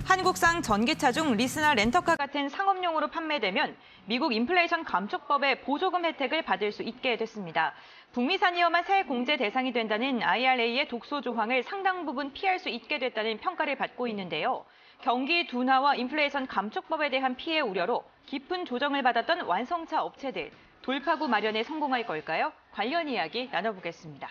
한국산 전기차 중 리스나 렌터카 같은 상업용으로 판매되면 미국 인플레이션 감축법의 보조금 혜택을 받을 수 있게 됐습니다. 북미산이어만 세액 공제 대상이 된다는 IRA의 독소 조항을 상당 부분 피할 수 있게 됐다는 평가를 받고 있는데요. 경기 둔화와 인플레이션 감축법에 대한 피해 우려로 깊은 조정을 받았던 완성차 업체들, 돌파구 마련에 성공할 걸까요? 관련 이야기 나눠보겠습니다.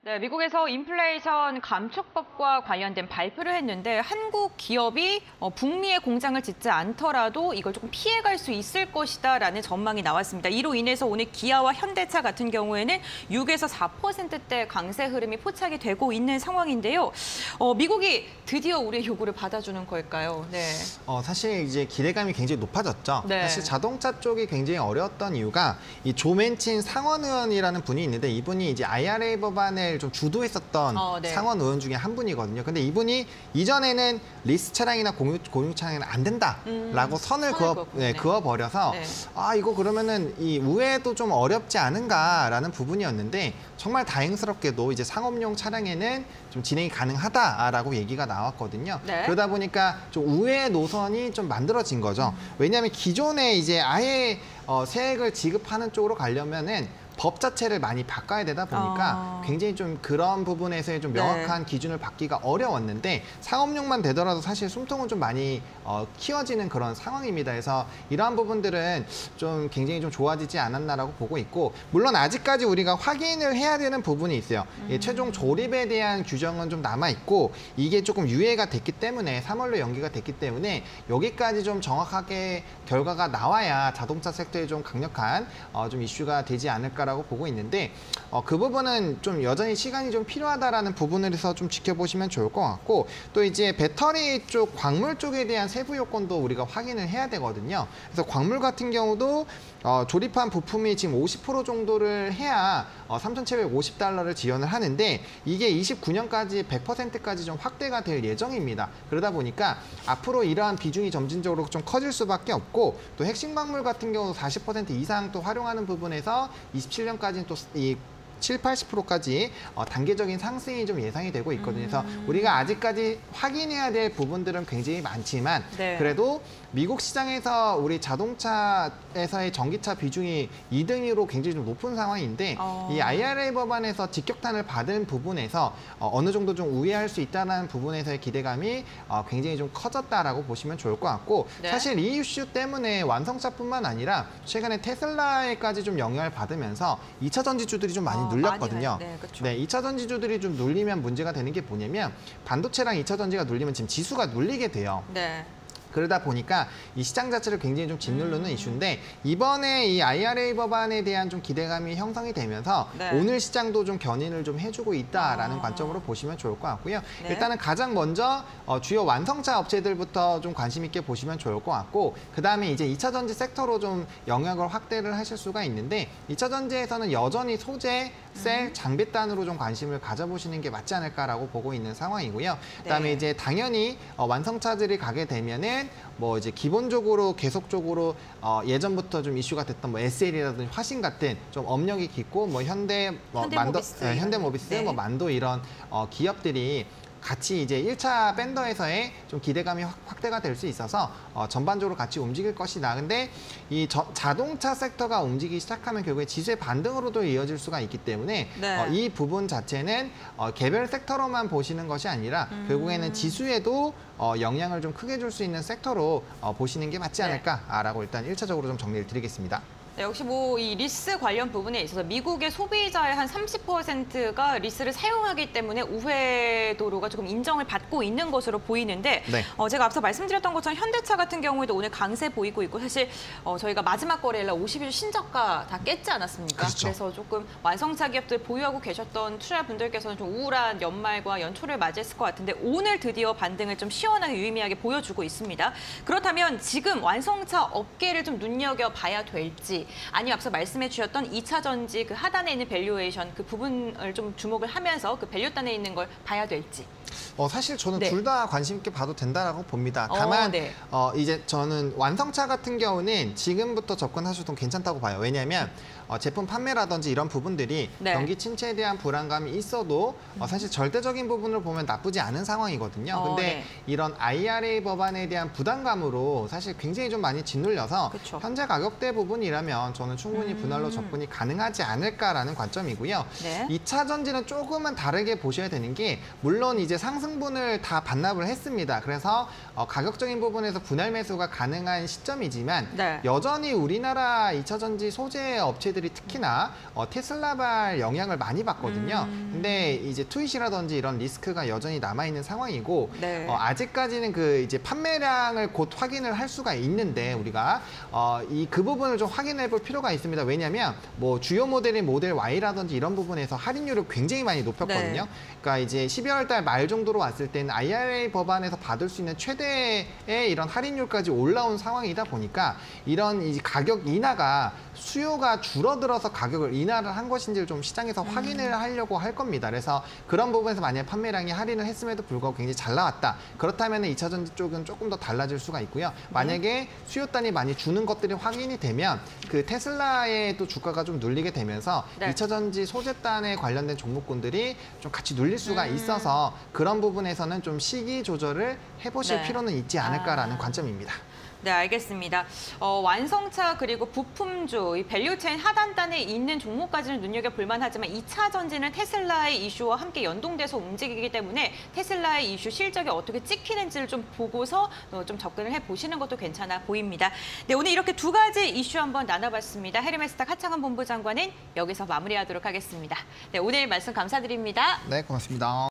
네, 미국에서 인플레이션 감축법과 관련된 발표를 했는데 한국 기업이 북미에 공장을 짓지 않더라도 이걸 조금 피해갈 수 있을 것이다라는 전망이 나왔습니다. 이로 인해서 오늘 기아와 현대차 같은 경우에는 6에서 4%대 강세 흐름이 포착이 되고 있는 상황인데요. 미국이 드디어 우리의 요구를 받아주는 걸까요? 네. 사실 이제 기대감이 굉장히 높아졌죠. 네. 사실 자동차 쪽이 굉장히 어려웠던 이유가 이 조 맨친 상원 의원이라는 분이 있는데 이분이 이제 IRA 법안을 좀 주도했었던 네. 상원 의원 중에 한 분이거든요. 근데 이분이 이전에는 리스 차량이나 공유 차량은 안 된다라고 선을 그어버려서 네. 이거 그러면은 이 우회도 좀 어렵지 않은가라는 부분이었는데 정말 다행스럽게도 이제 상업용 차량에는 좀 진행이 가능하다라고 얘기가 나왔거든요. 네. 그러다 보니까 좀 우회 노선이 좀 만들어진 거죠. 왜냐하면 기존에 이제 아예 세액을 지급하는 쪽으로 가려면은 법 자체를 많이 바꿔야 되다 보니까 굉장히 좀 그런 부분에서의 좀 명확한 기준을 받기가 어려웠는데 상업용만 되더라도 사실 숨통은 좀 많이 키워지는 그런 상황입니다. 그래서 이러한 부분들은 좀 굉장히 좀 좋아지지 않았나라고 보고 있고 물론 아직까지 우리가 확인을 해야 되는 부분이 있어요. 최종 조립에 대한 규정은 좀 남아있고 이게 조금 유예가 됐기 때문에 3월로 연기가 됐기 때문에 여기까지 좀 정확하게 결과가 나와야 자동차 섹터에 좀 강력한 좀 이슈가 되지 않을까 라고 보고 있는데 그 부분은 좀 여전히 시간이 좀 필요하다라는 부분에서 좀 지켜보시면 좋을 것 같고 또 이제 배터리 쪽 광물 쪽에 대한 세부 요건도 우리가 확인을 해야 되거든요. 그래서 광물 같은 경우도 조립한 부품이 지금 50% 정도를 해야 3,750달러를 지원을 하는데 이게 29년까지 100%까지 좀 확대가 될 예정입니다. 그러다 보니까 앞으로 이러한 비중이 점진적으로 좀 커질 수밖에 없고 또 핵심 광물 같은 경우 40% 이상 또 활용하는 부분에서 27년까지는 또 이 70~80%까지 단계적인 상승이 좀 예상이 되고 있거든요. 그래서 우리가 아직까지 확인해야 될 부분들은 굉장히 많지만 그래도 미국 시장에서 우리 자동차에서의 전기차 비중이 2등으로 굉장히 좀 높은 상황인데 이 IRA 법안에서 직격탄을 받은 부분에서 어느 정도 좀 우회할 수 있다는 부분에서의 기대감이 굉장히 좀 커졌다라고 보시면 좋을 것 같고 사실 이 이슈 때문에 완성차뿐만 아니라 최근에 테슬라에까지 좀 영향을 받으면서 2차 전지주들이 좀 많이 눌렸거든요. 네, 2차 전지주들이 좀 눌리면 문제가 되는 게 뭐냐면 반도체랑 2차 전지가 눌리면 지금 지수가 눌리게 돼요. 그러다 보니까 이 시장 자체를 굉장히 좀 짓누르는 이슈인데 이번에 이 IRA 법안에 대한 좀 기대감이 형성이 되면서 오늘 시장도 좀 견인을 좀 해주고 있다라는 관점으로 보시면 좋을 것 같고요. 일단은 가장 먼저 주요 완성차 업체들부터 좀 관심 있게 보시면 좋을 것 같고 그다음에 이제 2차 전지 섹터로 좀 영역을 확대를 하실 수가 있는데 2차 전지에서는 여전히 소재, 셀, 장비단으로 좀 관심을 가져보시는 게 맞지 않을까라고 보고 있는 상황이고요. 그다음에 이제 당연히 완성차들이 가게 되면은 뭐 이제 기본적으로 계속적으로 예전부터 좀 이슈가 됐던 뭐 SL이라든지 화신 같은 좀 업력이 깊고 뭐 현대모비스, 뭐 만도 이런 기업들이 같이 이제 1차 밴더에서의 좀 기대감이 확대가 될 수 있어서 전반적으로 같이 움직일 것이다. 근데 이 자동차 섹터가 움직이기 시작하면 결국에 지수의 반등으로도 이어질 수가 있기 때문에 이 부분 자체는 개별 섹터로만 보시는 것이 아니라 결국에는 지수에도 영향을 좀 크게 줄 수 있는 섹터로 보시는 게 맞지 않을까라고 일단 1차적으로 좀 정리를 드리겠습니다. 역시 뭐 이 리스 관련 부분에 있어서 미국의 소비자의 한 30%가 리스를 사용하기 때문에 우회도로가 조금 인정을 받고 있는 것으로 보이는데 제가 앞서 말씀드렸던 것처럼 현대차 같은 경우에도 오늘 강세 보이고 있고 사실 저희가 마지막 거래일날 50일 신저가 다 깼지 않았습니까? 그래서 조금 완성차 기업들 보유하고 계셨던 투자분들께서는 좀 우울한 연말과 연초를 맞이했을 것 같은데 오늘 드디어 반등을 좀 시원하게 유의미하게 보여주고 있습니다. 그렇다면 지금 완성차 업계를 좀 눈여겨봐야 될지 아니면 앞서 말씀해 주셨던 2차 전지 그 하단에 있는 밸류에이션 그 부분을 좀 주목을 하면서 그 밸류단에 있는 걸 봐야 될지. 사실 저는 네. 둘 다 관심 있게 봐도 된다라고 봅니다. 다만 네. 이제 저는 완성차 같은 경우는 지금부터 접근하셔도 괜찮다고 봐요. 왜냐하면 제품 판매라든지 이런 부분들이 네. 경기 침체에 대한 불안감이 있어도 사실 절대적인 부분을 보면 나쁘지 않은 상황이거든요. 근데 네. 이런 IRA 법안에 대한 부담감으로 사실 굉장히 좀 많이 짓눌려서 그쵸. 현재 가격대 부분이라면 저는 충분히 분할로 접근이 가능하지 않을까라는 관점이고요. 네. 2차 전지는 조금은 다르게 보셔야 되는 게 물론 이제 상승분을 다 반납을 했습니다. 그래서 가격적인 부분에서 분할 매수가 가능한 시점이지만 네. 여전히 우리나라 2차 전지 소재 업체들이 특히나 테슬라발 영향을 많이 받거든요. 근데 이제 투잇이라든지 이런 리스크가 여전히 남아있는 상황이고 네. 아직까지는 그 이제 판매량을 곧 확인을 할 수가 있는데 우리가 그 부분을 좀 확인해 볼 필요가 있습니다. 왜냐하면 뭐 주요 모델인 모델 Y라든지 이런 부분에서 할인율을 굉장히 많이 높였거든요. 네. 그러니까 이제 12월 달 말 정도로 왔을 때는 IRA 법안에서 받을 수 있는 최대의 이런 할인율까지 올라온 상황이다 보니까 이런 이 가격 인하가 수요가 줄어들어서 가격을 인하를 한 것인지를 좀 시장에서 확인을 하려고 할 겁니다. 그래서 그런 부분에서 만약에 판매량이 할인을 했음에도 불구하고 굉장히 잘 나왔다. 그렇다면 2차 전지 쪽은 조금 더 달라질 수가 있고요. 만약에 수요단이 많이 주는 것들이 확인이 되면 그 테슬라의 또 주가가 좀 눌리게 되면서 네. 2차 전지 소재단에 관련된 종목군들이 좀 같이 눌릴 수가 있어서 그런 부분에서는 좀 시기 조절을 해보실 네. 필요는 있지 않을까라는 관점입니다. 네, 알겠습니다. 완성차 그리고 부품주, 이 밸류체인 하단단에 있는 종목까지는 눈여겨볼 만하지만 2차 전지는 테슬라의 이슈와 함께 연동돼서 움직이기 때문에 테슬라의 이슈 실적이 어떻게 찍히는지를 좀 보고서 좀 접근을 해보시는 것도 괜찮아 보입니다. 네, 오늘 이렇게 두 가지 이슈 한번 나눠봤습니다. 헤르메스탁 하창원 본부장관은 여기서 마무리하도록 하겠습니다. 네, 오늘 말씀 감사드립니다. 네, 고맙습니다.